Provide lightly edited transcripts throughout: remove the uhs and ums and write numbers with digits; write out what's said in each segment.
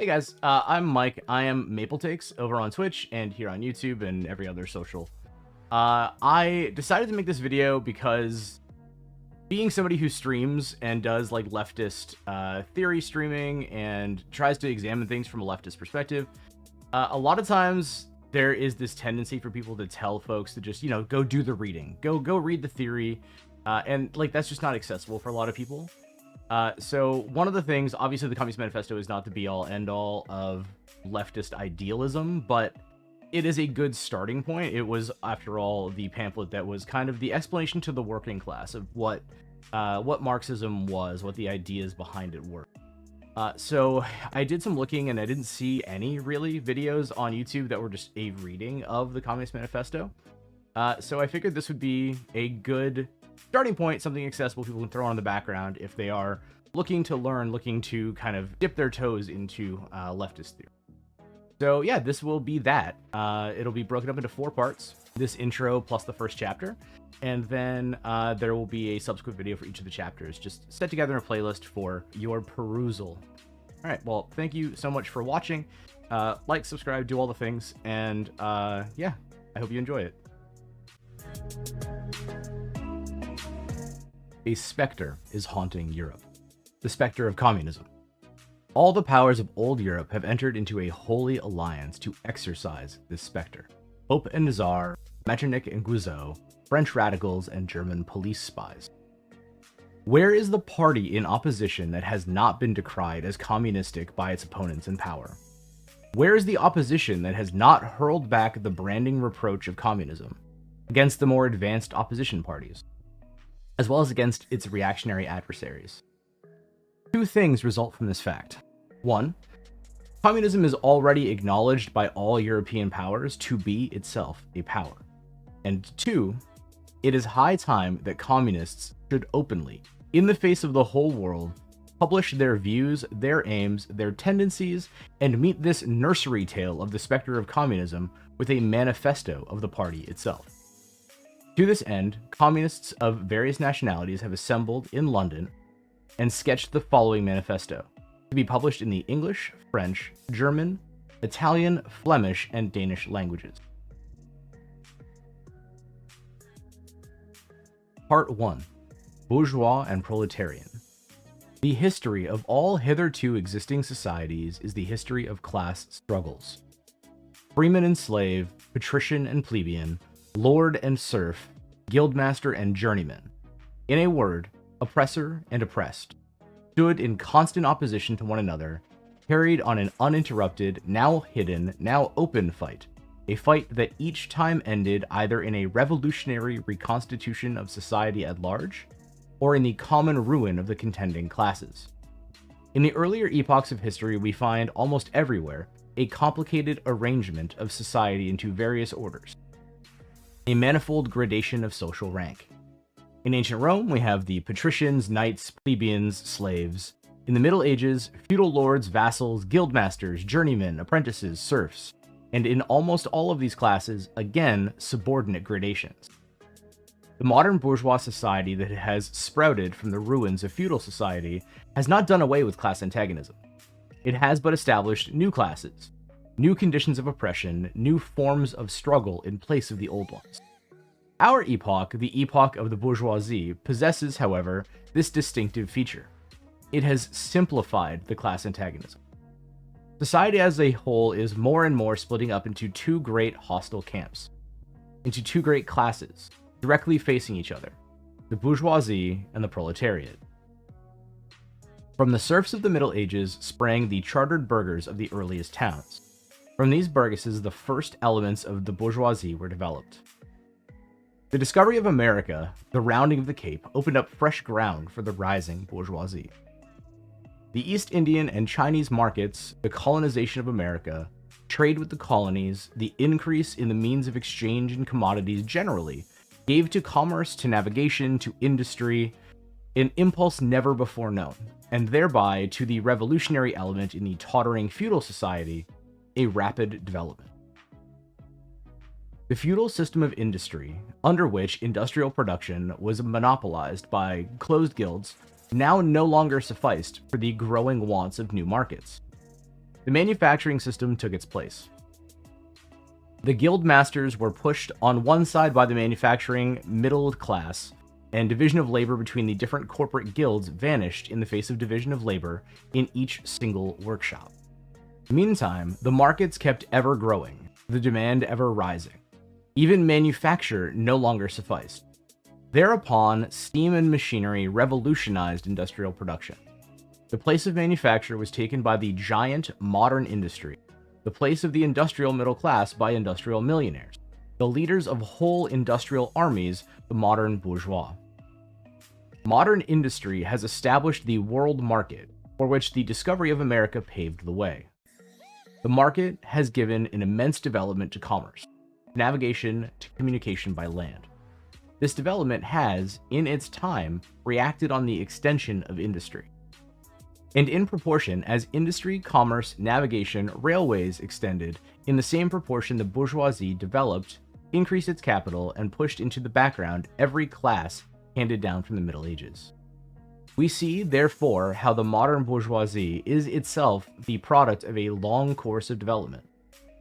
Hey guys, I'm Mike. I am Maple Takes over on Twitch and here on YouTube and every other social. I decided to make this video because being somebody who streams and does like leftist theory streaming and tries to examine things from a leftist perspective, a lot of times there is this tendency for people to tell folks to just, go do the reading, go read the theory, and like that's just not accessible for a lot of people. So one of the things, obviously the Communist Manifesto is not the be-all, end-all of leftist idealism, but it is a good starting point. It was, after all, the pamphlet that was kind of the explanation to the working class of what Marxism was, what the ideas behind it were. So I did some looking, and I didn't see any, really, videos on YouTube that were just a reading of the Communist Manifesto. So I figured this would be a good starting point, something accessible people can throw on in the background if they are looking to learn, looking to kind of dip their toes into leftist theory. So yeah, this will be that. It'll be broken up into 4 parts, this intro plus the first chapter, and then there will be a subsequent video for each of the chapters, just set together in a playlist for your perusal. All right, well, thank you so much for watching. Like, subscribe, do all the things, and yeah, I hope you enjoy it. A specter is haunting Europe. The specter of communism. All the powers of old Europe have entered into a holy alliance to exorcise this specter. Pope and Czar, Metternich and Guizot, French radicals, and German police spies. Where is the party in opposition that has not been decried as communistic by its opponents in power? Where is the opposition that has not hurled back the branding reproach of communism against the more advanced opposition parties, as well as against its reactionary adversaries? 2 things result from this fact. 1, communism is already acknowledged by all European powers to be itself a power. And 2, it is high time that communists should openly, in the face of the whole world, publish their views, their aims, their tendencies, and meet this nursery tale of the specter of communism with a manifesto of the party itself. To this end, communists of various nationalities have assembled in London and sketched the following manifesto, to be published in the English, French, German, Italian, Flemish, and Danish languages. Part 1. Bourgeois and Proletarian. The history of all hitherto existing societies is the history of class struggles. Freeman and slave, patrician and plebeian, lord and serf, guildmaster and journeyman. In a word, oppressor and oppressed, stood in constant opposition to one another, carried on an uninterrupted, now hidden, now open fight, a fight that each time ended either in a revolutionary reconstitution of society at large, or in the common ruin of the contending classes. In the earlier epochs of history, we find almost everywhere a complicated arrangement of society into various orders, a manifold gradation of social rank. In ancient Rome, we have the patricians, knights, plebeians, slaves. In the Middle Ages, feudal lords, vassals, guildmasters, journeymen, apprentices, serfs. And in almost all of these classes, again, subordinate gradations. The modern bourgeois society that has sprouted from the ruins of feudal society has not done away with class antagonism. It has but established new classes, new conditions of oppression, new forms of struggle in place of the old ones. Our epoch, the epoch of the bourgeoisie, possesses, however, this distinctive feature. It has simplified the class antagonism. Society as a whole is more and more splitting up into 2 great hostile camps, into 2 great classes, directly facing each other, the bourgeoisie and the proletariat. From the serfs of the Middle Ages sprang the chartered burghers of the earliest towns. From these burgesses, the first elements of the bourgeoisie were developed. The discovery of America, the rounding of the Cape, opened up fresh ground for the rising bourgeoisie. The East Indian and Chinese markets, the colonization of America, trade with the colonies, the increase in the means of exchange and commodities generally, gave to commerce, to navigation, to industry, an impulse never before known, and thereby to the revolutionary element in the tottering feudal society, a rapid development. The feudal system of industry, under which industrial production was monopolized by closed guilds, now no longer sufficed for the growing wants of new markets. the manufacturing system took its place. The guild masters were pushed on one side by the manufacturing middle class, and division of labor between the different corporate guilds vanished in the face of division of labor in each single workshop. Meantime, the markets kept ever growing, the demand ever rising. Even manufacture no longer sufficed. Thereupon, steam and machinery revolutionized industrial production. The place of manufacture was taken by the giant modern industry, the place of the industrial middle class by industrial millionaires, the leaders of whole industrial armies, the modern bourgeois. Modern industry has established the world market, for which the discovery of America paved the way. The market has given an immense development to commerce, navigation to communication by land. This development has, in its time, reacted on the extension of industry. And in proportion as industry, commerce, navigation, railways extended, in the same proportion the bourgeoisie developed, increased its capital, and pushed into the background every class handed down from the Middle Ages. We see, therefore, how the modern bourgeoisie is itself the product of a long course of development,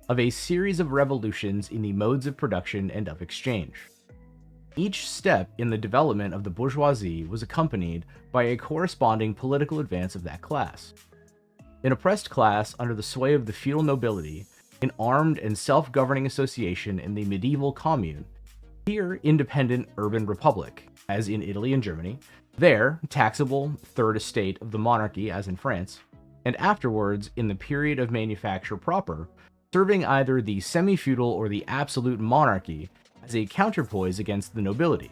of a series of revolutions in the modes of production and of exchange. Each step in the development of the bourgeoisie was accompanied by a corresponding political advance of that class. An oppressed class under the sway of the feudal nobility, an armed and self-governing association in the medieval commune, here independent urban republic, as in Italy and Germany, there taxable third estate of the monarchy, as in France, and afterwards, in the period of manufacture proper, serving either the semi-feudal or the absolute monarchy as a counterpoise against the nobility,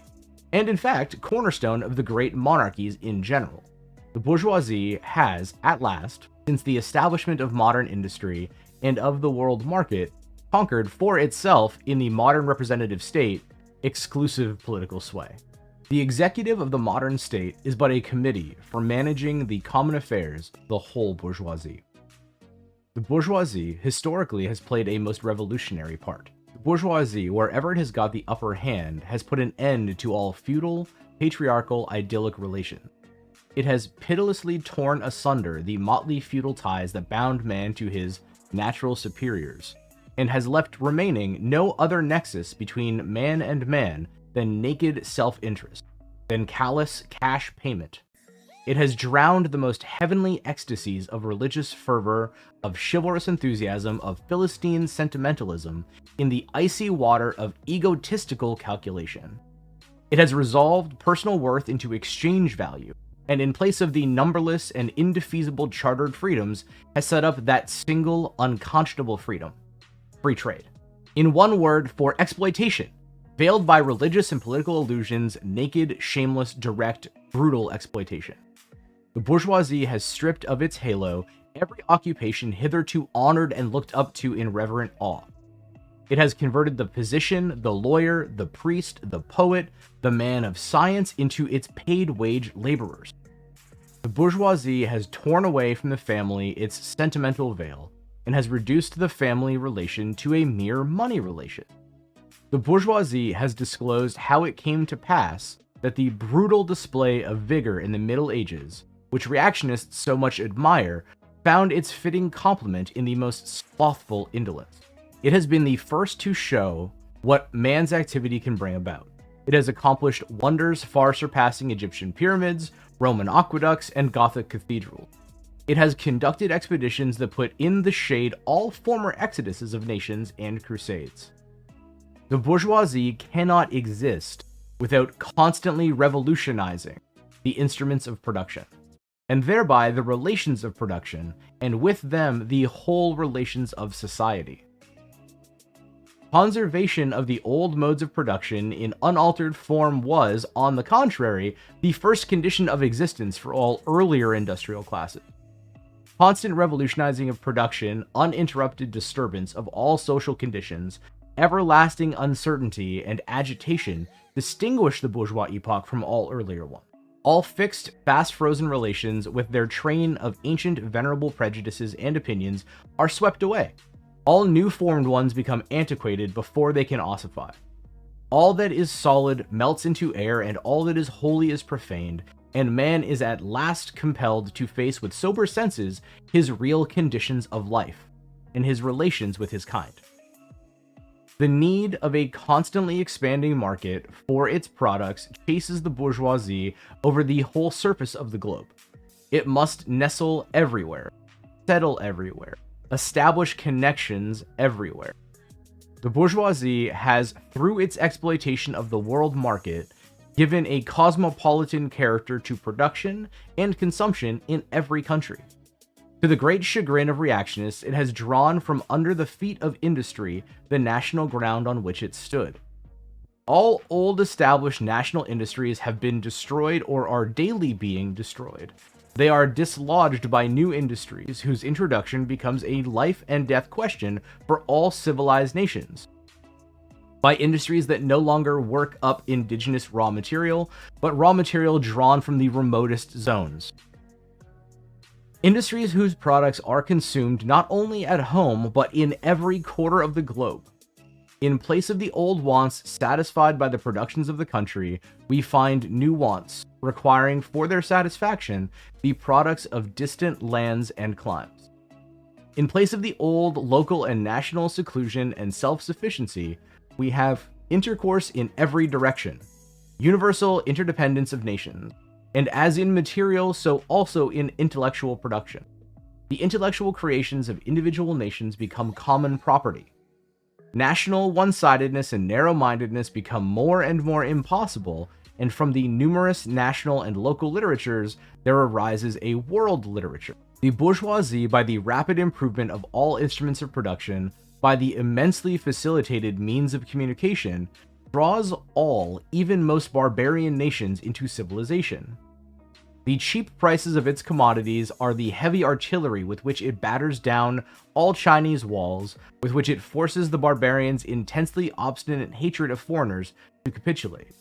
and in fact, cornerstone of the great monarchies in general. The bourgeoisie has, at last, since the establishment of modern industry and of the world market, conquered for itself in the modern representative state exclusive political sway. The executive of the modern state is but a committee for managing the common affairs of the whole bourgeoisie. The bourgeoisie historically has played a most revolutionary part. The bourgeoisie, wherever it has got the upper hand, has put an end to all feudal, patriarchal, idyllic relations. It has pitilessly torn asunder the motley feudal ties that bound man to his natural superiors, and has left remaining no other nexus between man and man than naked self-interest, than callous cash payment. It has drowned the most heavenly ecstasies of religious fervor, of chivalrous enthusiasm, of Philistine sentimentalism, in the icy water of egotistical calculation. It has resolved personal worth into exchange value, and in place of the numberless and indefeasible chartered freedoms, has set up that single unconscionable freedom: free trade. In one word, for exploitation, veiled by religious and political illusions, naked, shameless, direct, brutal exploitation. The bourgeoisie has stripped of its halo every occupation hitherto honored and looked up to in reverent awe. It has converted the physician, the lawyer, the priest, the poet, the man of science into its paid wage laborers. The bourgeoisie has torn away from the family its sentimental veil and has reduced the family relation to a mere money relation. The bourgeoisie has disclosed how it came to pass that the brutal display of vigor in the Middle Ages, which reactionists so much admire, found its fitting complement in the most slothful indolence. It has been the first to show what man's activity can bring about. It has accomplished wonders far surpassing Egyptian pyramids, Roman aqueducts, and Gothic cathedrals. It has conducted expeditions that put in the shade all former exoduses of nations and crusades. The bourgeoisie cannot exist without constantly revolutionizing the instruments of production, and thereby the relations of production, and with them the whole relations of society. Conservation of the old modes of production in unaltered form was, on the contrary, the first condition of existence for all earlier industrial classes. Constant revolutionizing of production, uninterrupted disturbance of all social conditions, everlasting uncertainty and agitation distinguish the bourgeois epoch from all earlier ones. All fixed, fast-frozen relations with their train of ancient venerable prejudices and opinions are swept away. All new-formed ones become antiquated before they can ossify. All that is solid melts into air, and all that is holy is profaned, and man is at last compelled to face with sober senses his real conditions of life and his relations with his kind. The need of a constantly expanding market for its products chases the bourgeoisie over the whole surface of the globe. It must nestle everywhere, settle everywhere, establish connections everywhere. The bourgeoisie has, through its exploitation of the world market, given a cosmopolitan character to production and consumption in every country. To the great chagrin of reactionists, it has drawn from under the feet of industry the national ground on which it stood. All old established national industries have been destroyed or are daily being destroyed. They are dislodged by new industries whose introduction becomes a life and death question for all civilized nations. By industries that no longer work up indigenous raw material, but raw material drawn from the remotest zones. Industries whose products are consumed not only at home, but in every quarter of the globe. In place of the old wants satisfied by the productions of the country, we find new wants, requiring for their satisfaction the products of distant lands and climes. In place of the old local and national seclusion and self-sufficiency, we have intercourse in every direction, universal interdependence of nations, and as in material, so also in intellectual production. The intellectual creations of individual nations become common property. National one-sidedness and narrow-mindedness become more and more impossible, and from the numerous national and local literatures, there arises a world literature. The bourgeoisie, by the rapid improvement of all instruments of production, by the immensely facilitated means of communication, draws all, even most barbarian nations into civilization. The cheap prices of its commodities are the heavy artillery with which it batters down all Chinese walls, with which it forces the barbarians' intensely obstinate hatred of foreigners to capitulate.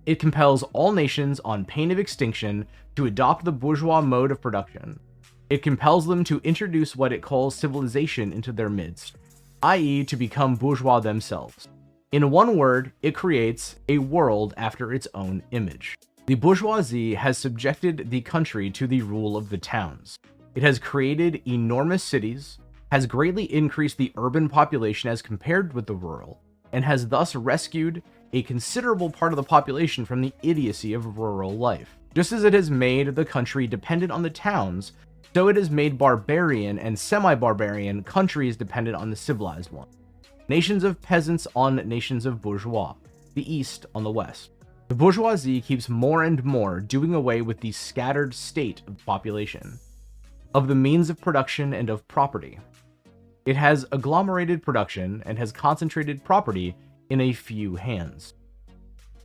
It compels all nations, on pain of extinction, to adopt the bourgeois mode of production. It compels them to introduce what it calls civilization into their midst, i.e., to become bourgeois themselves. In one word, it creates a world after its own image. The bourgeoisie has subjected the country to the rule of the towns. It has created enormous cities, has greatly increased the urban population as compared with the rural, and has thus rescued a considerable part of the population from the idiocy of rural life. Just as it has made the country dependent on the towns, so it has made barbarian and semi-barbarian countries dependent on the civilized one. Nations of peasants on nations of bourgeois, the East on the West. The bourgeoisie keeps more and more doing away with the scattered state of population, of the means of production and of property. It has agglomerated production and has concentrated property in a few hands.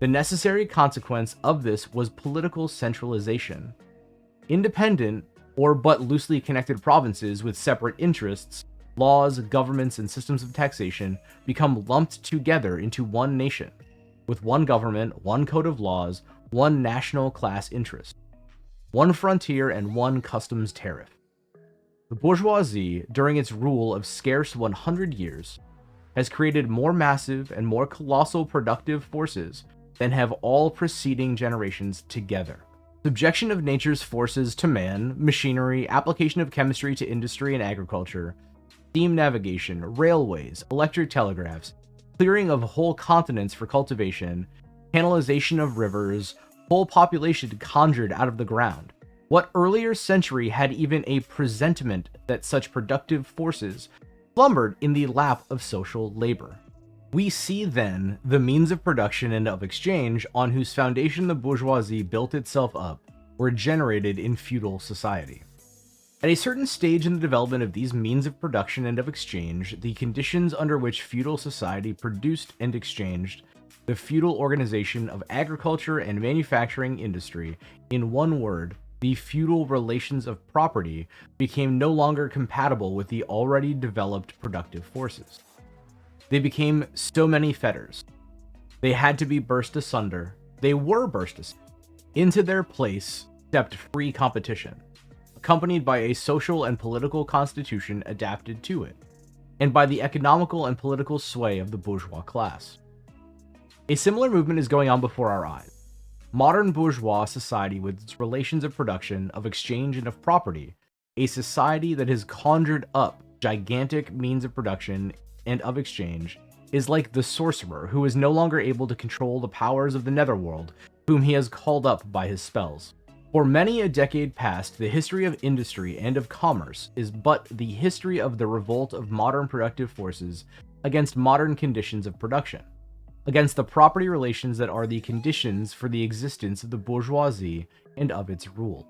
The necessary consequence of this was political centralization. Independent, or but loosely connected provinces with separate interests, laws, governments, and systems of taxation become lumped together into one nation, with one government, one code of laws, one national class interest, one frontier, and one customs tariff. The bourgeoisie, during its rule of scarce 100 years, has created more massive and more colossal productive forces than have all preceding generations together. Subjection of nature's forces to man, machinery, application of chemistry to industry and agriculture, steam navigation, railways, electric telegraphs, clearing of whole continents for cultivation, canalization of rivers, whole population conjured out of the ground. What earlier century had even a presentiment that such productive forces slumbered in the lap of social labor? We see then the means of production and of exchange on whose foundation the bourgeoisie built itself up were generated in feudal society. At a certain stage in the development of these means of production and of exchange, the conditions under which feudal society produced and exchanged, the feudal organization of agriculture and manufacturing industry, in one word, the feudal relations of property, became no longer compatible with the already developed productive forces. They became so many fetters. They had to be burst asunder. They were burst asunder. Into their place stepped free competition, accompanied by a social and political constitution adapted to it, and by the economical and political sway of the bourgeois class. A similar movement is going on before our eyes. modern bourgeois society with its relations of production, of exchange, and of property, a society that has conjured up gigantic means of production and of exchange, is like the sorcerer who is no longer able to control the powers of the netherworld, whom he has called up by his spells. For many a decade past, the history of industry and of commerce is but the history of the revolt of modern productive forces against modern conditions of production, against the property relations that are the conditions for the existence of the bourgeoisie and of its rule.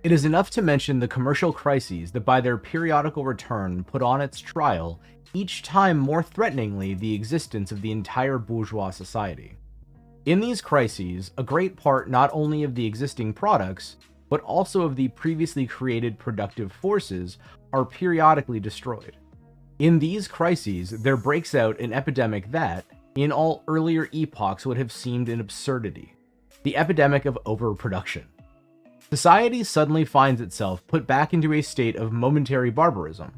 It is enough to mention the commercial crises that by their periodical return put on its trial, each time more threateningly, the existence of the entire bourgeois society. In these crises, a great part not only of the existing products, but also of the previously created productive forces are periodically destroyed. In these crises, there breaks out an epidemic that, in all earlier epochs, would have seemed an absurdity: the epidemic of overproduction. Society suddenly finds itself put back into a state of momentary barbarism.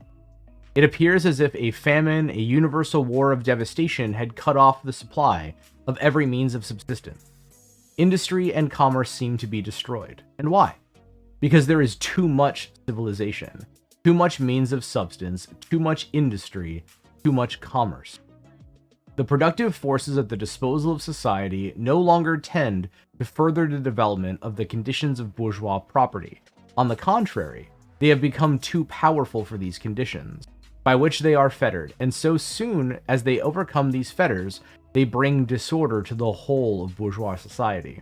It appears as if a famine, a universal war of devastation had cut off the supply of every means of subsistence. Industry and commerce seem to be destroyed. And why? Because there is too much civilization, too much means of substance, too much industry, too much commerce. The productive forces at the disposal of society no longer tend to further the development of the conditions of bourgeois property. On the contrary, they have become too powerful for these conditions, by which they are fettered, and so soon as they overcome these fetters, they bring disorder to the whole of bourgeois society,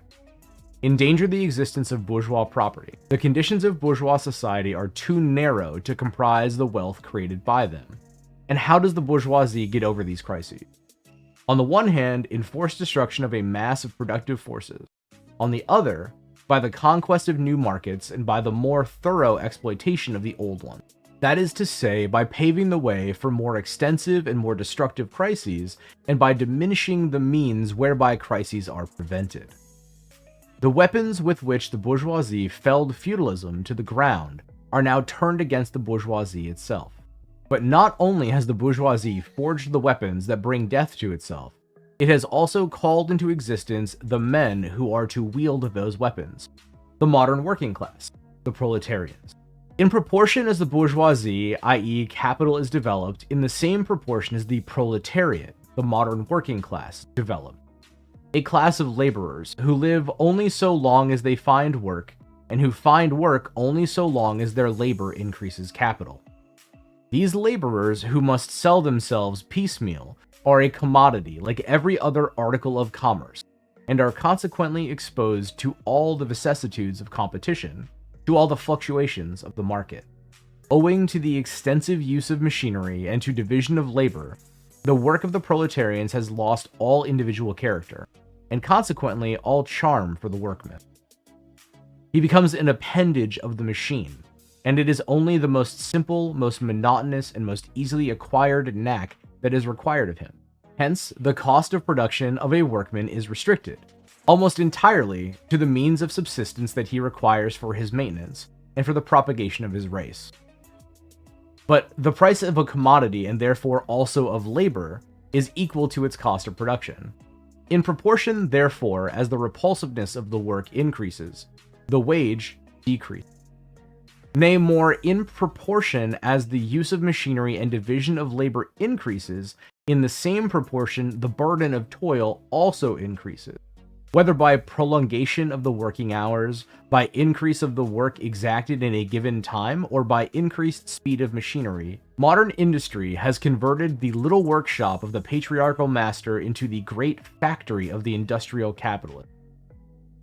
endanger the existence of bourgeois property. The conditions of bourgeois society are too narrow to comprise the wealth created by them. And how does the bourgeoisie get over these crises? On the one hand, enforced destruction of a mass of productive forces. On the other, by the conquest of new markets and by the more thorough exploitation of the old ones. That is to say, by paving the way for more extensive and more destructive crises, and by diminishing the means whereby crises are prevented. The weapons with which the bourgeoisie felled feudalism to the ground are now turned against the bourgeoisie itself. But not only has the bourgeoisie forged the weapons that bring death to itself, it has also called into existence the men who are to wield those weapons: the modern working class, the proletarians. In proportion as the bourgeoisie, i.e. capital, is developed, in the same proportion as the proletariat, the modern working class, developed. A class of laborers who live only so long as they find work, and who find work only so long as their labor increases capital. These laborers, who must sell themselves piecemeal, are a commodity like every other article of commerce, and are consequently exposed to all the vicissitudes of competition, to all the fluctuations of the market. Owing to the extensive use of machinery and to division of labor, the work of the proletarians has lost all individual character, and consequently all charm for the workman. He becomes an appendage of the machine, and it is only the most simple, most monotonous, and most easily acquired knack that is required of him. Hence, the cost of production of a workman is restricted, almost entirely, to the means of subsistence that he requires for his maintenance and for the propagation of his race. But the price of a commodity, and therefore also of labor, is equal to its cost of production. In proportion, therefore, as the repulsiveness of the work increases, the wage decreases. Nay, more, in proportion as the use of machinery and division of labor increases, in the same proportion the burden of toil also increases. Whether by prolongation of the working hours, by increase of the work exacted in a given time, or by increased speed of machinery, modern industry has converted the little workshop of the patriarchal master into the great factory of the industrial capitalist.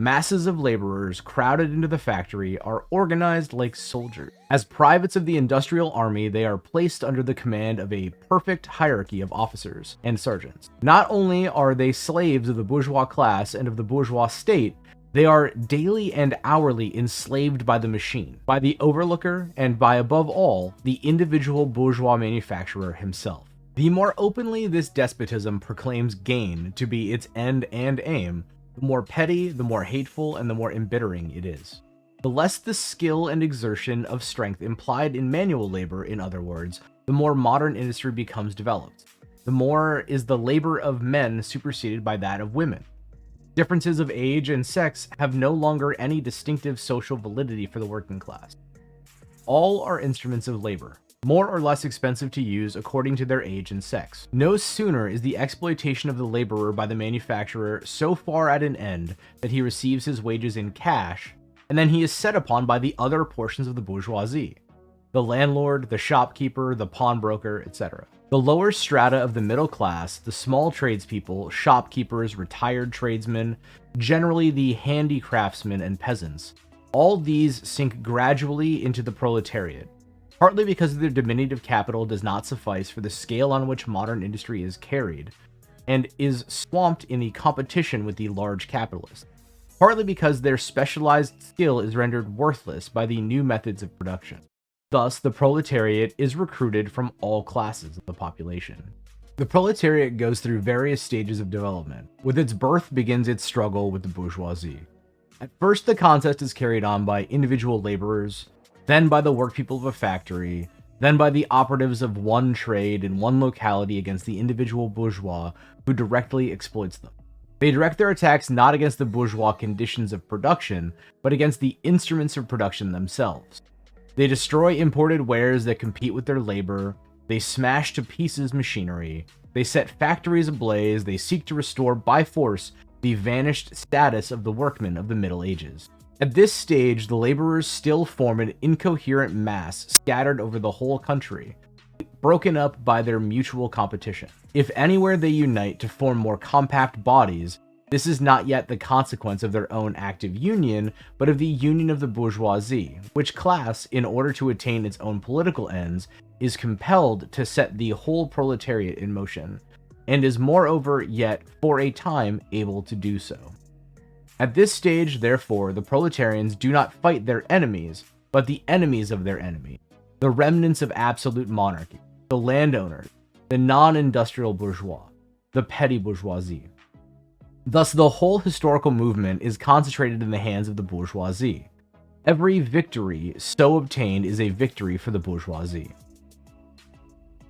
Masses of laborers crowded into the factory are organized like soldiers. As privates of the industrial army, they are placed under the command of a perfect hierarchy of officers and sergeants. Not only are they slaves of the bourgeois class and of the bourgeois state, they are daily and hourly enslaved by the machine, by the overlooker, and by, above all, the individual bourgeois manufacturer himself. The more openly this despotism proclaims gain to be its end and aim, the more petty, the more hateful, and the more embittering it is. The less the skill and exertion of strength implied in manual labor, in other words, the more modern industry becomes developed. The more is the labor of men superseded by that of women. Differences of age and sex have no longer any distinctive social validity for the working class. All are instruments of labor, more or less expensive to use according to their age and sex. No sooner is the exploitation of the laborer by the manufacturer so far at an end that he receives his wages in cash, and then he is set upon by the other portions of the bourgeoisie, the landlord, the shopkeeper, the pawnbroker, etc. The lower strata of the middle class, the small tradespeople, shopkeepers, retired tradesmen, generally the handicraftsmen and peasants, all these sink gradually into the proletariat, partly because their diminutive capital does not suffice for the scale on which modern industry is carried, and is swamped in the competition with the large capitalists, partly because their specialized skill is rendered worthless by the new methods of production. Thus, the proletariat is recruited from all classes of the population. The proletariat goes through various stages of development. With its birth begins its struggle with the bourgeoisie. At first, the contest is carried on by individual laborers, then by the workpeople of a factory, then by the operatives of one trade in one locality against the individual bourgeois who directly exploits them. They direct their attacks not against the bourgeois conditions of production, but against the instruments of production themselves. They destroy imported wares that compete with their labor, they smash to pieces machinery, they set factories ablaze, they seek to restore by force the vanished status of the workmen of the Middle Ages. At this stage, the laborers still form an incoherent mass scattered over the whole country, broken up by their mutual competition. If anywhere they unite to form more compact bodies, this is not yet the consequence of their own active union, but of the union of the bourgeoisie, which class, in order to attain its own political ends, is compelled to set the whole proletariat in motion, and is moreover yet, for a time, able to do so. At this stage, therefore, the proletarians do not fight their enemies, but the enemies of their enemy, the remnants of absolute monarchy, the landowners, the non-industrial bourgeois, the petty bourgeoisie. Thus, the whole historical movement is concentrated in the hands of the bourgeoisie. Every victory so obtained is a victory for the bourgeoisie.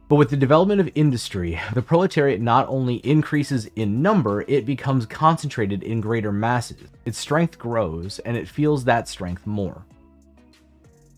But with the development of industry, the proletariat not only increases in number, it becomes concentrated in greater masses. Its strength grows, and it feels that strength more.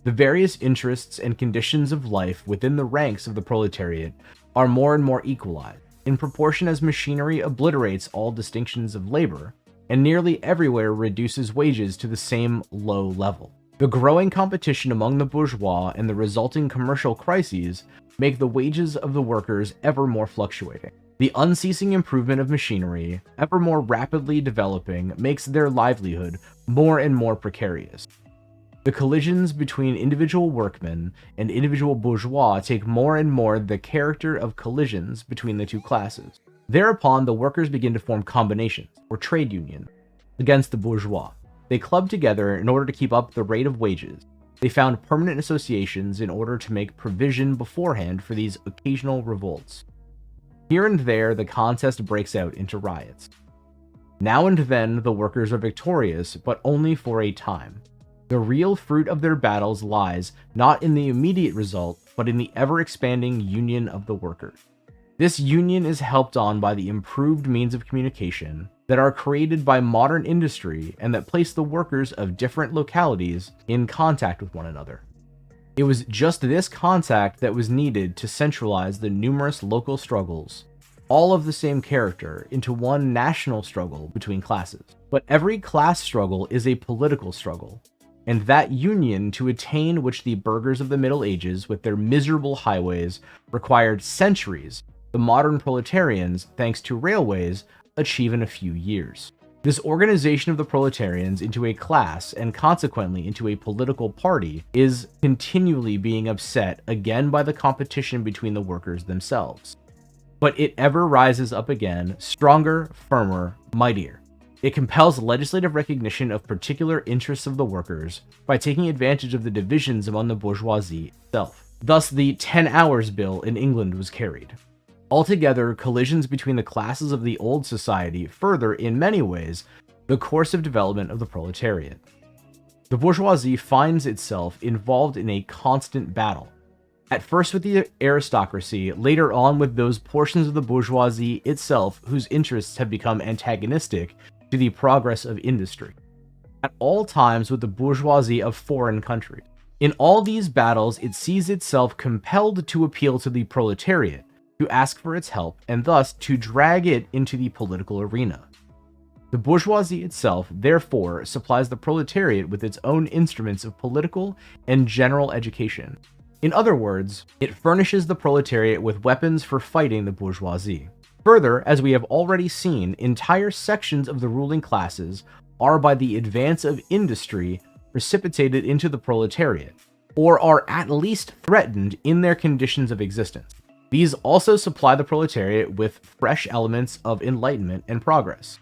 The various interests and conditions of life within the ranks of the proletariat are more and more equalized, in proportion as machinery obliterates all distinctions of labor, and nearly everywhere reduces wages to the same low level. The growing competition among the bourgeois and the resulting commercial crises make the wages of the workers ever more fluctuating. The unceasing improvement of machinery, ever more rapidly developing, makes their livelihood more and more precarious. The collisions between individual workmen and individual bourgeois take more and more the character of collisions between the two classes. Thereupon, the workers begin to form combinations, or trade unions, against the bourgeois. They club together in order to keep up the rate of wages. They found permanent associations in order to make provision beforehand for these occasional revolts. Here and there, the contest breaks out into riots. Now and then, the workers are victorious, but only for a time. The real fruit of their battles lies not in the immediate result, but in the ever-expanding union of the workers. This union is helped on by the improved means of communication that are created by modern industry and that place the workers of different localities in contact with one another. It was just this contact that was needed to centralize the numerous local struggles, all of the same character, into one national struggle between classes. But every class struggle is a political struggle, and that union to attain which the burghers of the Middle Ages with their miserable highways required centuries, the modern proletarians, thanks to railways, achieve in a few years. This organization of the proletarians into a class and consequently into a political party is continually being upset again by the competition between the workers themselves. But it ever rises up again, stronger, firmer, mightier. It compels legislative recognition of particular interests of the workers by taking advantage of the divisions among the bourgeoisie itself. Thus, the 10 Hours Bill in England was carried. Altogether, collisions between the classes of the old society further, in many ways, the course of development of the proletariat. The bourgeoisie finds itself involved in a constant battle, at first with the aristocracy, later on with those portions of the bourgeoisie itself whose interests have become antagonistic to the progress of industry, at all times with the bourgeoisie of foreign countries. In all these battles, it sees itself compelled to appeal to the proletariat, to ask for its help, and thus to drag it into the political arena. The bourgeoisie itself, therefore, supplies the proletariat with its own instruments of political and general education. In other words, it furnishes the proletariat with weapons for fighting the bourgeoisie. Further, as we have already seen, entire sections of the ruling classes are by the advance of industry precipitated into the proletariat, or are at least threatened in their conditions of existence. These also supply the proletariat with fresh elements of enlightenment and progress.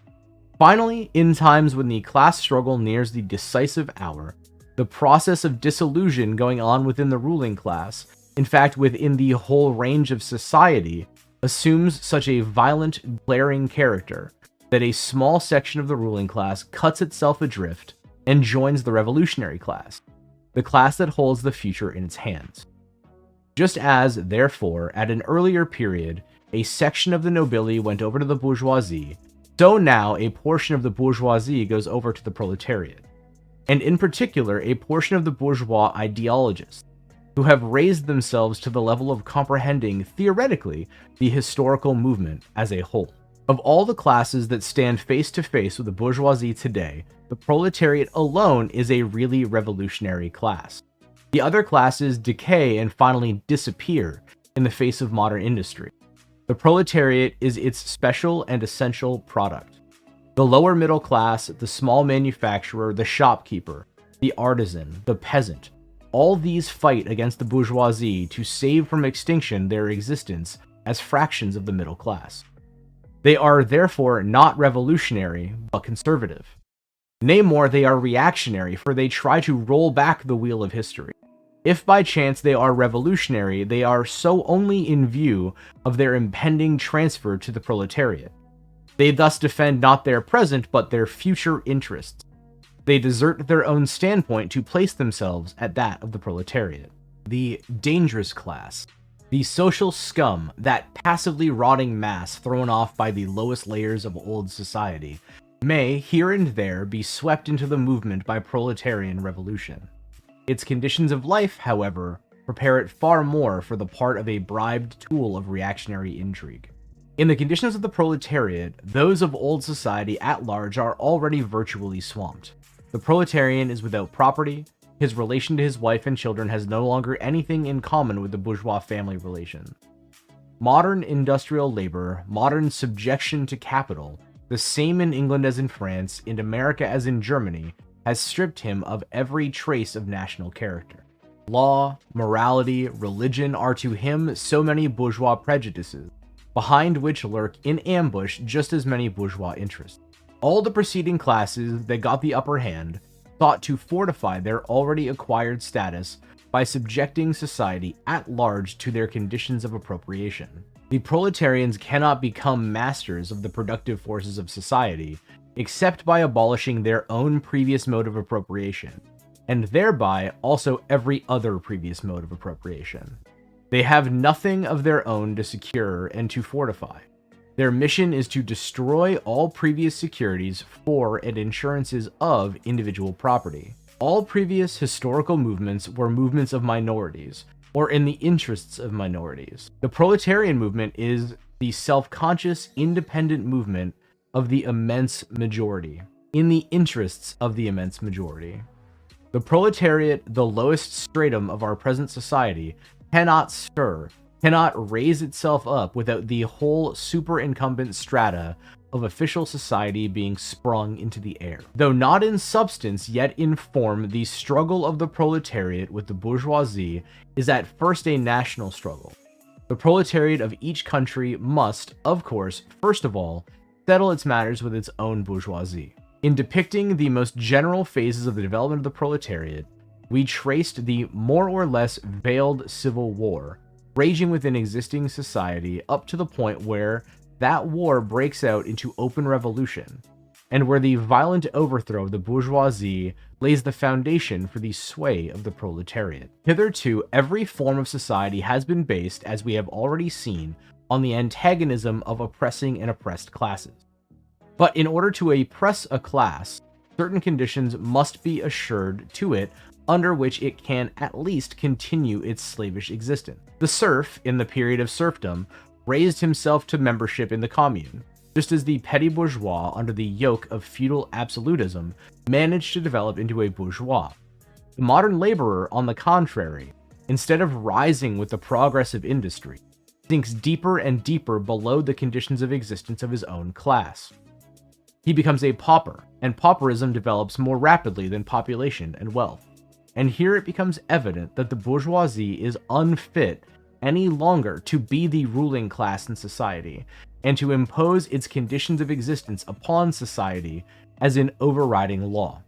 Finally, in times when the class struggle nears the decisive hour, the process of dissolution going on within the ruling class, in fact within the whole range of society, assumes such a violent, glaring character that a small section of the ruling class cuts itself adrift and joins the revolutionary class, the class that holds the future in its hands. Just as, therefore, at an earlier period, a section of the nobility went over to the bourgeoisie, so now a portion of the bourgeoisie goes over to the proletariat, and in particular a portion of the bourgeois ideologists, who have raised themselves to the level of comprehending, theoretically, the historical movement as a whole. Of all the classes that stand face to face with the bourgeoisie today, the proletariat alone is a really revolutionary class. The other classes decay and finally disappear in the face of modern industry. The proletariat is its special and essential product. The lower middle class, the small manufacturer, the shopkeeper, the artisan, the peasant, all these fight against the bourgeoisie to save from extinction their existence as fractions of the middle class. They are therefore not revolutionary, but conservative. Nay more, they are reactionary, for they try to roll back the wheel of history. If by chance they are revolutionary, they are so only in view of their impending transfer to the proletariat. They thus defend not their present, but their future interests. They desert their own standpoint to place themselves at that of the proletariat. The dangerous class, the social scum, that passively rotting mass thrown off by the lowest layers of old society, may, here and there, be swept into the movement by proletarian revolution. Its conditions of life, however, prepare it far more for the part of a bribed tool of reactionary intrigue. In the conditions of the proletariat, those of old society at large are already virtually swamped. The proletarian is without property. His relation to his wife and children has no longer anything in common with the bourgeois family relation. Modern industrial labor, modern subjection to capital, the same in England as in France, in America as in Germany, has stripped him of every trace of national character. Law, morality, religion are to him so many bourgeois prejudices, behind which lurk in ambush just as many bourgeois interests. All the preceding classes that got the upper hand thought to fortify their already acquired status by subjecting society at large to their conditions of appropriation. The proletarians cannot become masters of the productive forces of society except by abolishing their own previous mode of appropriation, and thereby also every other previous mode of appropriation. They have nothing of their own to secure and to fortify. Their mission is to destroy all previous securities for and insurances of individual property. All previous historical movements were movements of minorities, or in the interests of minorities. The proletarian movement is the self-conscious, independent movement of the immense majority, in the interests of the immense majority. The proletariat, the lowest stratum of our present society, cannot stir, cannot raise itself up without the whole superincumbent strata of official society being sprung into the air. Though not in substance, yet in form, the struggle of the proletariat with the bourgeoisie is at first a national struggle. The proletariat of each country must, of course, first of all, settle its matters with its own bourgeoisie. In depicting the most general phases of the development of the proletariat, we traced the more or less veiled civil war raging within existing society up to the point where that war breaks out into open revolution, and where the violent overthrow of the bourgeoisie lays the foundation for the sway of the proletariat. Hitherto, every form of society has been based, as we have already seen, on the antagonism of oppressing and oppressed classes. But in order to oppress a class, certain conditions must be assured to it under which it can at least continue its slavish existence. The serf, in the period of serfdom, raised himself to membership in the commune, just as the petty bourgeois under the yoke of feudal absolutism managed to develop into a bourgeois. The modern laborer, on the contrary, instead of rising with the progress of industry, sinks deeper and deeper below the conditions of existence of his own class. He becomes a pauper, and pauperism develops more rapidly than population and wealth. And here it becomes evident that the bourgeoisie is unfit any longer to be the ruling class in society, and to impose its conditions of existence upon society as an overriding law.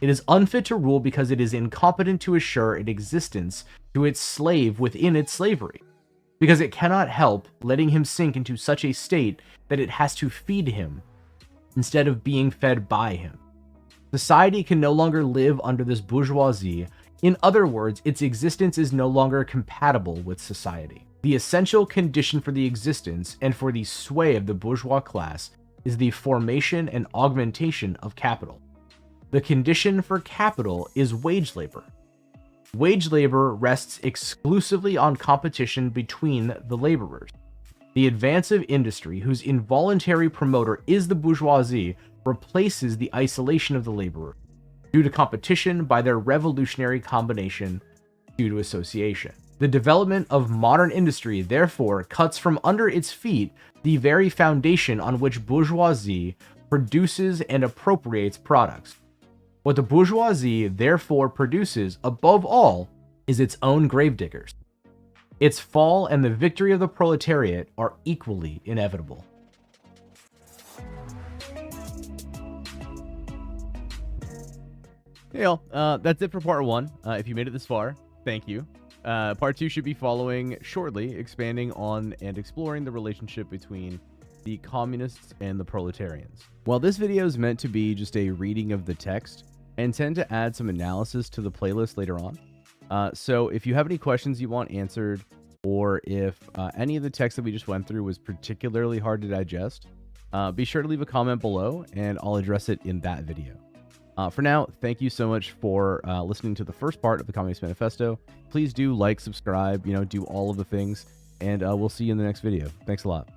It is unfit to rule because it is incompetent to assure its existence to its slave within its slavery, because it cannot help letting him sink into such a state that it has to feed him instead of being fed by him. Society can no longer live under this bourgeoisie. In other words, its existence is no longer compatible with society. The essential condition for the existence and for the sway of the bourgeois class is the formation and augmentation of capital. The condition for capital is wage labor. Wage labor rests exclusively on competition between the laborers. The advance of industry, whose involuntary promoter is the bourgeoisie, replaces the isolation of the laborer, due to competition by their revolutionary combination due to association. The development of modern industry, therefore, cuts from under its feet the very foundation on which bourgeoisie produces and appropriates products. What the bourgeoisie, therefore, produces, above all, is its own gravediggers. Its fall and the victory of the proletariat are equally inevitable. Hey all, that's it for part 1. If you made it this far, thank you. Part 2 should be following shortly, expanding on and exploring the relationship between the communists and the proletarians. While this video is meant to be just a reading of the text, I intend to add some analysis to the playlist later on. So if you have any questions you want answered, or if any of the text that we just went through was particularly hard to digest, be sure to leave a comment below and I'll address it in that video. For now, thank you so much for listening to the first part of the Communist Manifesto. Please do like, subscribe, do all of the things, and we'll see you in the next video. Thanks a lot.